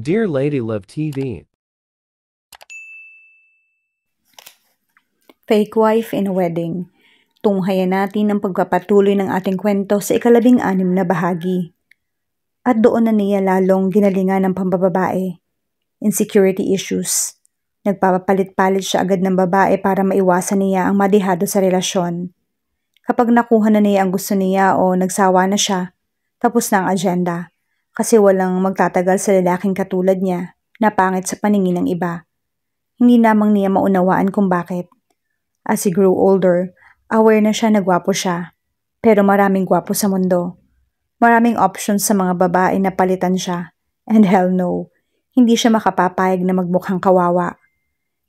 Dear Lady Love TV, Fake Wife in a Wedding. Tunghayan natin ang pagpapatuloy ng ating kwento sa ika-16 na bahagi. At doon na niya lalong ginalingan ng pambababae. Insecurity issues. Nagpapapalit-palit siya agad ng babae para maiwasan niya ang madihado sa relasyon. Kapag nakuha na niya ang gusto niya o nagsawa na siya, tapos na ang agenda. Kasi walang magtatagal sa lalaking katulad niya na pangit sa paningin ng iba. Hindi namang niya maunawaan kung bakit. As he grew older, aware na siya na gwapo siya. Pero maraming gwapo sa mundo. Maraming options sa mga babae na palitan siya. And hell no, hindi siya makapapayag na magmukhang kawawa.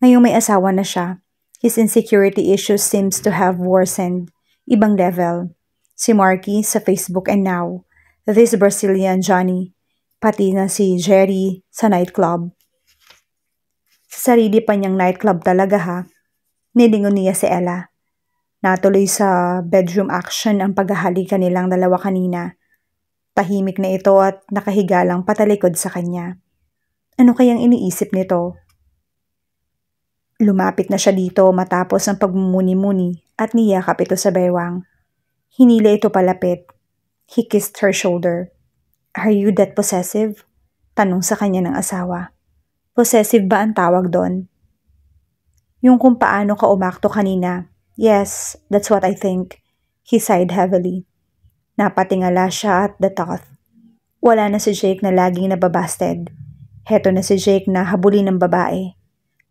Ngayong may asawa na siya, his insecurity issues seems to have worsened. Ibang level. Si Marky sa Facebook and now, this Brazilian Johnny, pati na si Jerry sa nightclub. Sa sarili pa niyang nightclub talaga ha. Nilingon niya si Ella. Natuloy sa bedroom action ang paghahalikan nilang dalawa kanina. Tahimik na ito at nakahiga lang patalikod sa kanya. Ano kayang iniisip nito? Lumapit na siya dito matapos ang pagmumuni-muni at niyakap ito sa baywang. Hinila ito palapit. He kissed her shoulder. Are you that possessive? Tanong sa kanya ng asawa. Possessive ba ang tawag doon? Yung kung paano ka umakto kanina. Yes, that's what I think. He sighed heavily. Napatingala siya at the thought. Wala na si Jake na laging nababasted. Heto na si Jake na habulin ng babae.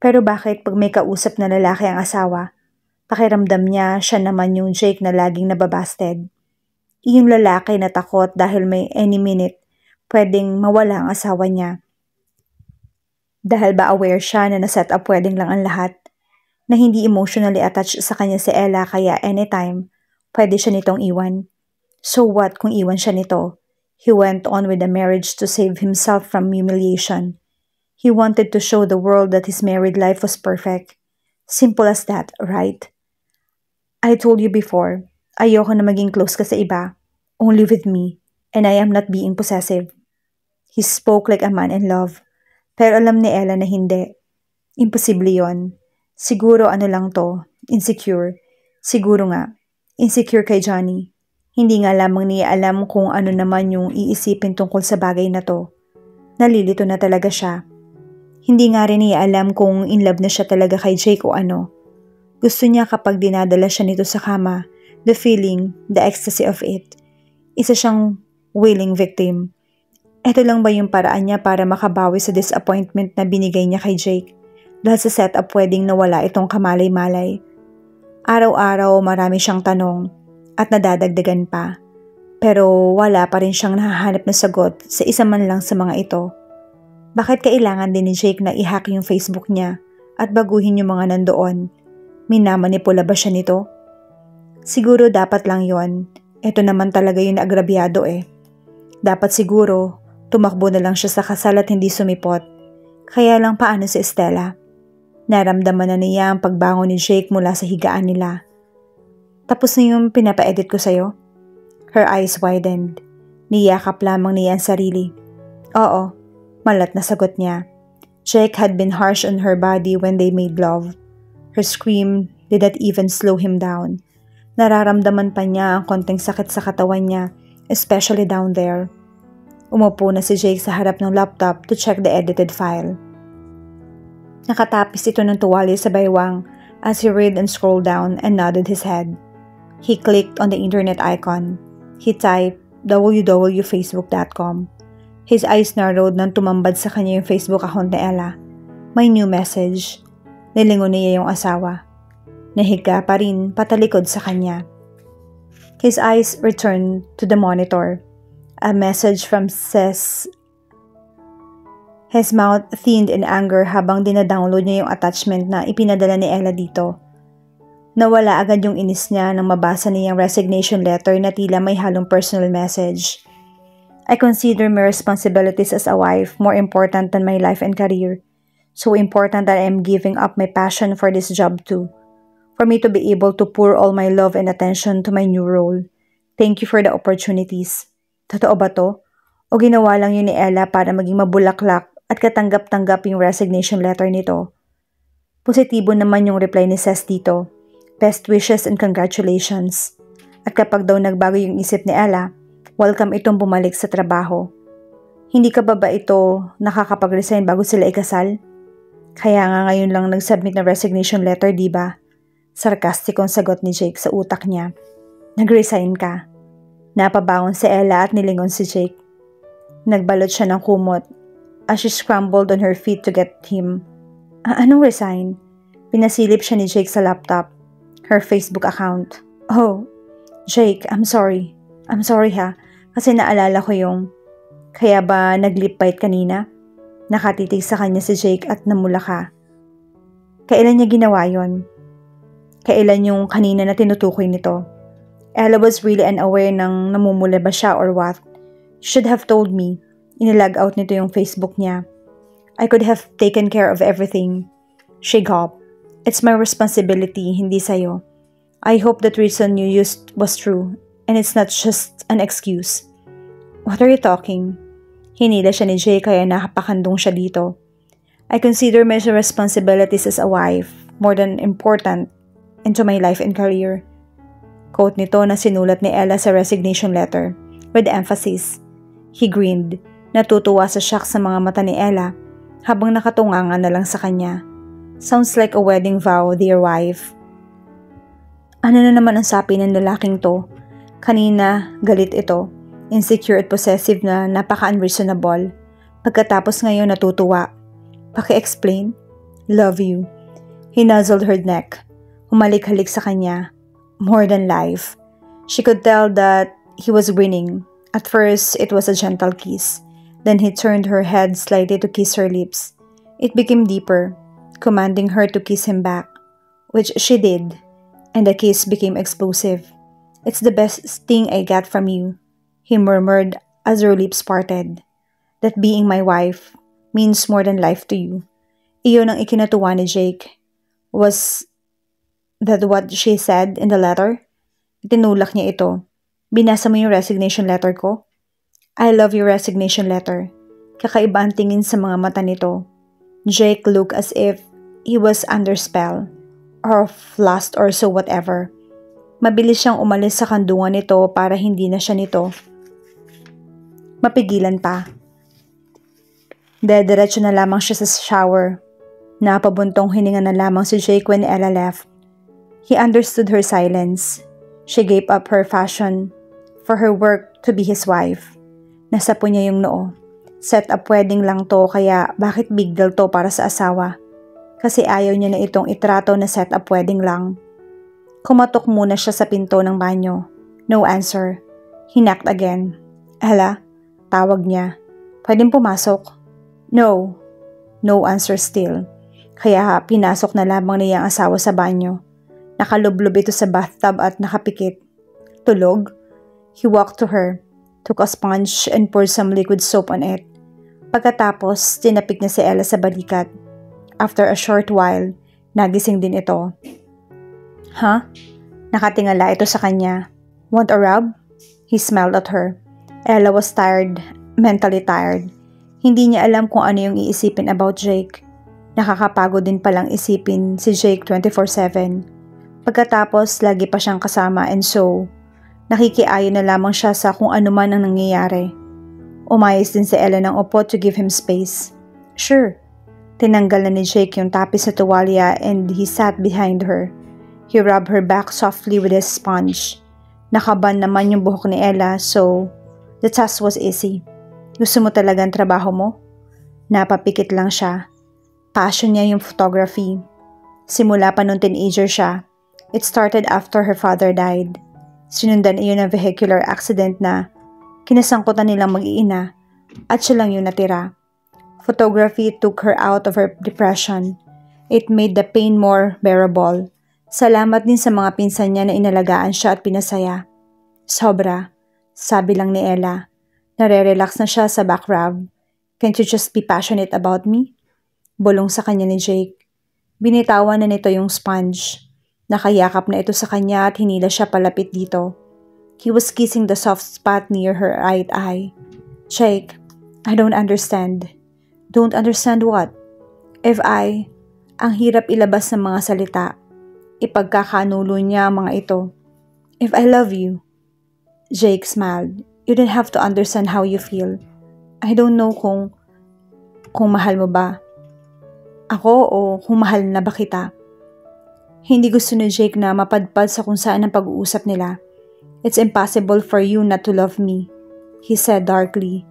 Pero bakit pag may kausap na lalaki ang asawa, pakiramdam niya siya naman yung Jake na laging nababasted. Yung lalaki na takot dahil may any minute pwedeng mawala ang asawa niya. Dahil ba aware siya na naset up wedding lang ang lahat? Na hindi emotionally attached sa kanya si Ella kaya anytime, pwede siya nitong iwan. So what kung iwan siya nito? He went on with the marriage to save himself from humiliation. He wanted to show the world that his married life was perfect. Simple as that, right? I told you before, ayoko na maging close ka sa iba. Only with me, and I am not being possessive. He spoke like a man in love. Pero alam ni Ella na hindi. Imposible yon. Siguro ano lang to, insecure. Siguro nga, insecure kay Johnny. Hindi nga lamang niya alam kung ano naman yung iisipin tungkol sa bagay na to. Nalilito na talaga siya. Hindi nga rin niya alam kung in love na siya talaga kay Jake o ano. Gusto niya kapag dinadala siya nito sa kama, the feeling, the ecstasy of it. Isa siyang willing victim. Ito lang ba yung paraan niya para makabawi sa disappointment na binigay niya kay Jake? Dahil sa setup wedding na wala itong kamalay-malay. Araw-araw marami siyang tanong at nadadagdagan pa. Pero wala pa rin siyang nahahanap na sagot sa isa man lang sa mga ito. Bakit kailangan din ni Jake na i-hack yung Facebook niya at baguhin yung mga nandoon? Minamanipula ba siya nito? Siguro dapat lang yon. Ito naman talaga yung agrabyado eh. Dapat siguro tumakbo na lang siya sa kasal at hindi sumipot. Kaya lang paano si Estella? Naramdaman na niya ang pagbangon ni Jake mula sa higaan nila. Tapos na yung pinapa-edit ko sa'yo? Her eyes widened. Niyakap lamang niya ang sarili. Oo, malat na sagot niya. Jake had been harsh on her body when they made love. Her scream did not even slow him down. Nararamdaman pa niya ang konting sakit sa katawan niya, especially down there. Umupo na si Jake sa harap ng laptop to check the edited file. Nakatapis ito ng tuwalya sa baywang as he read and scrolled down and nodded his head. He clicked on the internet icon. He typed www.facebook.com. His eyes narrowed nang tumambad sa kanya yung Facebook account ni Ella. May new message. Nilingon niya yung asawa. Nahiga pa rin patalikod sa kanya. His eyes returned to the monitor. A message from Ses. His mouth thinned in anger habang dinadownload niya yung attachment na ipinadala ni Ella dito. Nawala agad yung inis niya nang mabasa niya yung resignation letter na tila may halong personal message. I consider my responsibilities as a wife more important than my life and career. So important that I am giving up my passion for this job too. For me to be able to pour all my love and attention to my new role. Thank you for the opportunities. Totoo ba to? O ginawa lang yun ni Ella para maging mabulaklak at katanggap-tanggap yung resignation letter nito. Positibo naman yung reply ni Seth dito. Best wishes and congratulations. At kapag daw nagbago yung isip ni Ella, welcome itong bumalik sa trabaho. Hindi ka ba ito nakakapag-resign bago sila ikasal? Kaya nga ngayon lang nag-submit ng resignation letter, di ba? Sarkastikong sagot ni Jake sa utak niya. Nag-resign ka. Napabangon si Ella at nilingon si Jake. Nagbalot siya ng kumot as she scrambled on her feet to get him. Anong resign? Pinasilip siya ni Jake sa laptop, her Facebook account. Oh, Jake, I'm sorry. I'm sorry ha, kasi naalala ko yung... Kaya ba nag-lip bite kanina? Nakatitig sa kanya si Jake at namula ka. Kailan niya ginawa yon? Kailan yung kanina na tinutukoy nito? Ella was really unaware ng namumula ba siya or what. She should have told me. Inilag out nito yung Facebook niya. I could have taken care of everything. She gulped. It's my responsibility, hindi sayo. I hope that reason you used was true and it's not just an excuse. What are you talking? Hinila siya ni Jay kaya nakapakandong siya dito. I consider my responsibilities as a wife more than important into my life and career. Quote nito na sinulat ni Ella sa resignation letter with emphasis. He grinned, natutuwa sa shock sa mga mata ni Ella habang nakatungangan na lang sa kanya. Sounds like a wedding vow, dear wife. Ano na naman ang sapi ng lalaking to? Kanina, galit ito. Insecure at possessive na napaka-unreasonable. Pagkatapos ngayon natutuwa. Paki-explain? Love you. He nuzzled her neck. Humalik-halik sa kanya. More than life. She could tell that he was grinning. At first, it was a gentle kiss. Then he turned her head slightly to kiss her lips. It became deeper, commanding her to kiss him back, which she did, and the kiss became explosive. It's the best thing I got from you, he murmured as her lips parted. That being my wife means more than life to you. Iyon ang ikinatuwa ni Jake. Was that what she said in the letter? Itinulak niya ito. Binasa mo yung resignation letter ko? I love your resignation letter. Kakaiba ang tingin sa mga mata nito. Jake looked as if he was under spell, or lost or so whatever. Mabilis siyang umalis sa kandungan nito para hindi na siya nito mapigilan pa. Dediretso na lamang siya sa shower. Napabuntong hininga na lamang si Jake when Ella left. He understood her silence. She gave up her fashion for her work to be his wife. Nasapo niya yung noo. Set up wedding lang to kaya bakit big deal to para sa asawa? Kasi ayaw niya na itong itrato na set up wedding lang. Kumatok muna siya sa pinto ng banyo. No answer. He knocked again. Ella? Tawag niya. Pwedeng pumasok? No. No answer still. Kaya pinasok na lamang niya ang asawa sa banyo. Nakalublob ito sa bathtub at nakapikit. Tulog? He walked to her, took a sponge and poured some liquid soap on it. Pagkatapos, tinapik niya si Ella sa balikat. After a short while, nagising din ito. Huh? Nakatingala ito sa kanya. Want a rub? He smiled at her. Ella was tired, mentally tired. Hindi niya alam kung ano yung iisipin about Jake. Nakakapagod din palang isipin si Jake 24/7. Pagkatapos, lagi pa siyang kasama and so, nakikiayon na lamang siya sa kung ano man ang nangyayari. Umayos din si Ella ng upo to give him space. Sure. Tinanggal na ni Jake yung tapis sa tuwalya and he sat behind her. He rubbed her back softly with his sponge. Nakaban naman yung buhok ni Ella so the task was easy. Gusto mo talaga ang trabaho mo? Napapikit lang siya. Passion niya yung photography. Simula pa nung teenager siya. It started after her father died. Sinundan iyon ng vehicular accident na kinasangkutan nilang mag-iina at siya lang yung natira. Photography took her out of her depression. It made the pain more bearable. Salamat din sa mga pinsan niya na inalagaan siya at pinasaya. Sobra, sabi lang ni Ella. Nare-relax na siya sa back rub. Can't you just be passionate about me? Bulong sa kanya ni Jake. Binitawan na nito yung sponge. Nakayakap na ito sa kanya at hinila siya palapit dito. He was kissing the soft spot near her right eye. Jake, I don't understand. Don't understand what? Ang hirap ilabas ng mga salita. Ipagkakanulo niya ang mga ito. If I love you. Jake smiled. You don't have to understand how you feel. I don't know kung mahal mo ba ako o kung mahal na ba kita. Hindi gusto ni Jake na mapadpad sa kung saan ang pag-uusap nila. It's impossible for you not to love me, he said darkly.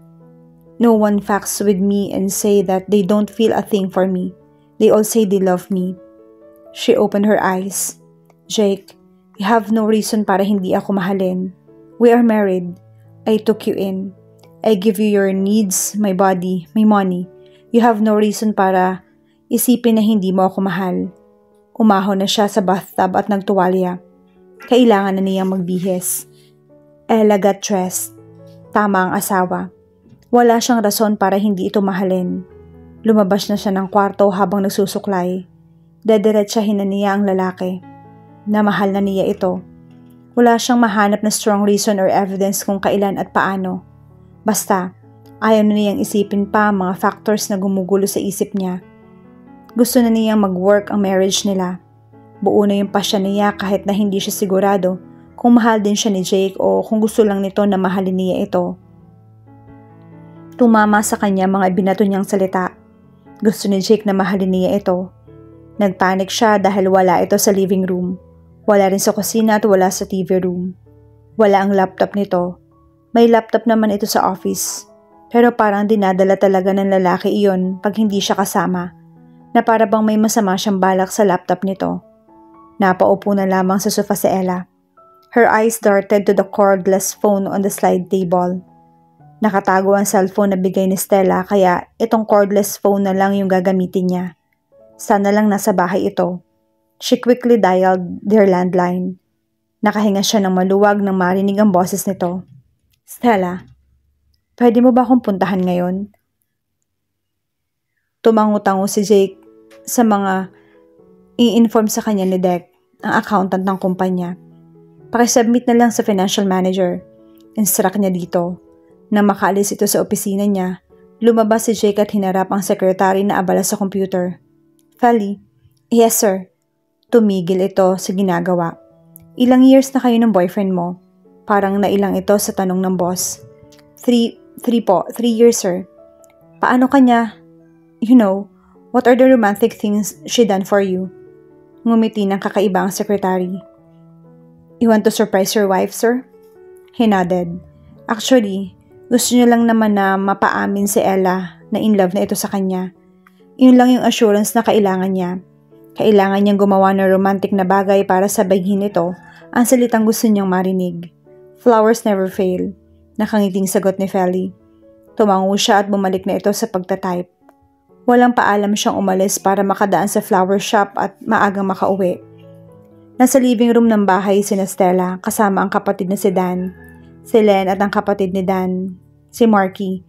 No one facts with me and say that they don't feel a thing for me. They all say they love me. She opened her eyes. Jake, you have no reason para hindi ako mahalin. We are married. I took you in. I give you your needs, my body, my money. You have no reason para isipin na hindi mo ako mahal. Umahon na siya sa bathtub at nagtuwalya. Kailangan na niyang magbihis. Ella got dressed. Tama ang asawa. Wala siyang rason para hindi ito mahalin. Lumabas na siya ng kwarto habang nagsusuklay. Dediretsahin na niya ang lalaki. Na mahal na niya ito. Wala siyang mahanap na strong reason or evidence kung kailan at paano. Basta, ayaw na niyang isipin pa ang mga factors na gumugulo sa isip niya. Gusto na niyang mag-work ang marriage nila. Buo na yung pasya niya kahit na hindi siya sigurado kung mahal din siya ni Jake o kung gusto lang nito na mahalin niya ito. Tumama sa kanya mga binato niyang salita. Gusto ni Jake na mahalin niya ito. Nagpanik siya dahil wala ito sa living room. Wala rin sa kusina at wala sa TV room. Wala ang laptop nito. May laptop naman ito sa office. Pero parang dinadala talaga ng lalaki iyon pag hindi siya kasama. Na para bang may masama siyang balak sa laptop nito. Napaupo na lamang sa sofa si Ella. Her eyes darted to the cordless phone on the slide table. Nakatago ang cellphone na bigay ni Stella kaya itong cordless phone na lang yung gagamitin niya. Sana lang nasa bahay ito. She quickly dialed their landline. Nakahinga siya ng maluwag nang marinig ang boses nito. Stella, pwede mo ba akong puntahan ngayon? Tumango-tango si Jake sa mga i-inform sa kanya ni Dec, ang accountant ng kumpanya. Pakisubmit na lang sa financial manager. Instruct niya dito. Nang makaalis ito sa opisina niya, lumabas si Jake at hinarap ang secretary na abala sa computer. Fally, yes sir. Tumigil ito sa ginagawa. Ilang years na kayo ng boyfriend mo? Parang nailang ito sa tanong ng boss. 3 years sir. Paano kanya? You know, what are the romantic things she done for you? Ngumiti ng kakaiba ang secretary. You want to surprise your wife, sir? He nodded. Actually, gusto niya lang naman na mapaamin si Ella na in love na ito sa kanya. Yun lang yung assurance na kailangan niya. Kailangan niyang gumawa ng romantic na bagay para sabayin ito ang salitang gusto niyang marinig. Flowers never fail. Nakangiting sagot ni Fally. Tumango siya at bumalik na ito sa pagtatype. Walang paalam siyang umalis para makadaan sa flower shop at maagang makauwi. Nasa living room ng bahay si Stella kasama ang kapatid na si Dan, si Len at ang kapatid ni Dan, si Marky.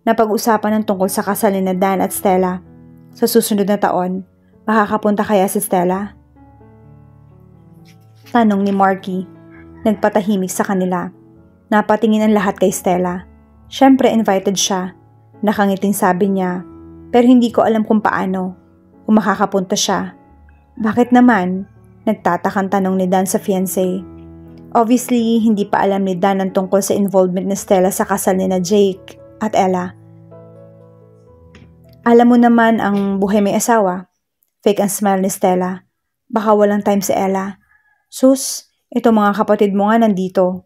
Napag-usapan ng tungkol sa kasal ni Dan at Stella. Sa susunod na taon, makakapunta kaya si Stella? Tanong ni Marky. Nagpatahimik sa kanila. Napatingin ang lahat kay Stella. Siyempre invited siya. Nakangiting sabi niya, pero hindi ko alam kung paano. Kung makakapunta siya. Bakit naman? Nagtatakang tanong ni Dan sa fiancé. Obviously, hindi pa alam ni Dan ang tungkol sa involvement ni Stella sa kasal ni na Jake at Ella. Alam mo naman ang buhay may asawa. Fake ang smile ni Stella. Baka walang time si Ella. Sus, ito mga kapatid mo nga nandito.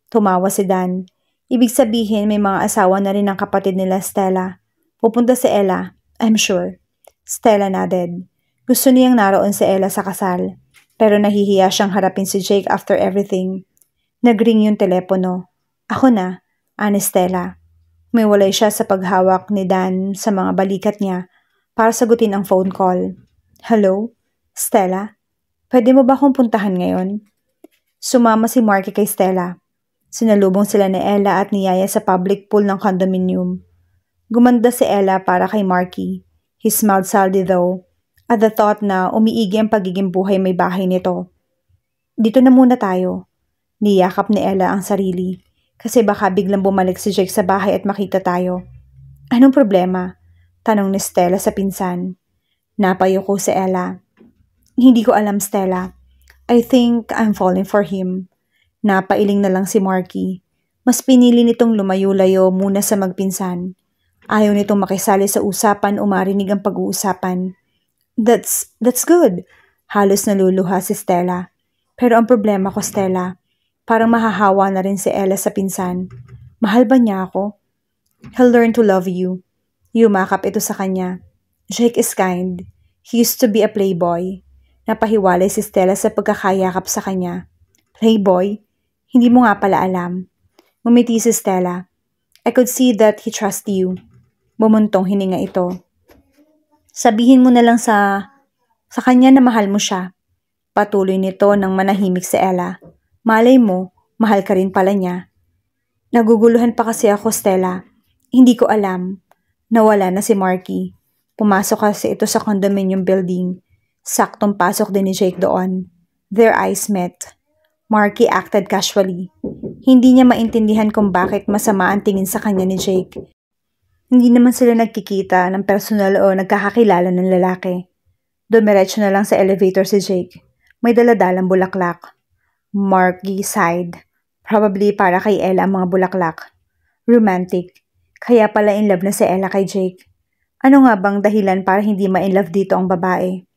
Tumawa si Dan. Ibig sabihin may mga asawa na rin ang kapatid nila Stella. Pupunta si Ella, I'm sure. Stella nodded. Gusto niyang naroon si Ella sa kasal. Pero nahihiya siyang harapin si Jake after everything. Nagring yung telepono. Ako na, ani Stella. May walay siya sa paghawak ni Dan sa mga balikat niya para sagutin ang phone call. Hello? Stella? Pwede mo ba akong puntahan ngayon? Sumama si Marky kay Stella. Sinalubong sila ni Ella at ni Yaya sa public pool ng condominium. Gumanda si Ella para kay Marky. He smiled sadly though, at the thought na umiigi ang pagiging buhay may bahay nito. Dito na muna tayo. Niyakap ni Ella ang sarili, kasi baka biglang bumalik si Jake sa bahay at makita tayo. Anong problema? Tanong ni Stella sa pinsan. Napayuko si Ella. Hindi ko alam, Stella. I think I'm falling for him. Napailing na lang si Marky. Mas pinili nitong lumayo-layo muna sa magpinsan. Ayaw nitong makisali sa usapan o marinig ang pag-uusapan. That's good. Halos naluluha si Stella. Pero ang problema ko, Stella, parang mahahawa na rin si Ella sa pinsan. Mahal ba niya ako? He'll learn to love you. Yumakap ito sa kanya. Jake is kind. He used to be a playboy. Napahiwalay si Stella sa pagkakayakap sa kanya. Playboy? Hindi mo nga pala alam. Ngumiti si Stella. I could see that he trusts you. Bumuntong hininga ito. Sabihin mo na lang sa kanya na mahal mo siya. Patuloy nito nang manahimik si Ella. Malay mo, mahal ka rin pala niya. Naguguluhan pa kasi ako, Stella. Hindi ko alam. Nawala na si Marky. Pumasok kasi ito sa condominium building. Saktong pasok din ni Jake doon. Their eyes met. Marky acted casually. Hindi niya maintindihan kung bakit masama ang tingin sa kanya ni Jake. Hindi naman sila nagkikita ng personal o nagkakakilala ng lalaki. Dumiretso na lang sa elevator si Jake. May daladalang bulaklak. Marky sighed. Probably para kay Ella ang mga bulaklak. Romantic. Kaya pala in love na si Ella kay Jake. Ano nga bang dahilan para hindi ma-in love dito ang babae?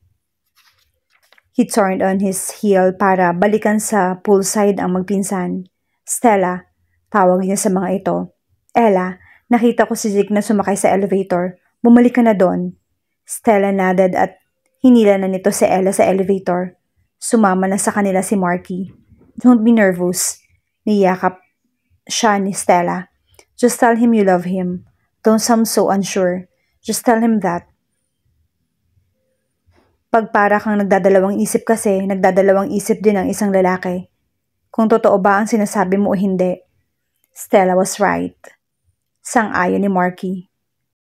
He turned on his heel para balikan sa poolside ang magpinsan. Stella, tawag niya sa mga ito. Ella, nakita ko si Jake na sumakay sa elevator. Bumalik ka na doon. Stella nodded at hinila na nito si Ella sa elevator. Sumama na sa kanila si Marky. Don't be nervous. Niyakap siya ni Stella. Just tell him you love him. Don't sound so unsure. Just tell him that. Pag para kang nagdadalawang isip kasi, nagdadalawang isip din ang isang lalaki. Kung totoo ba ang sinasabi mo o hindi. Stella was right. Sang-ayon ni Marky.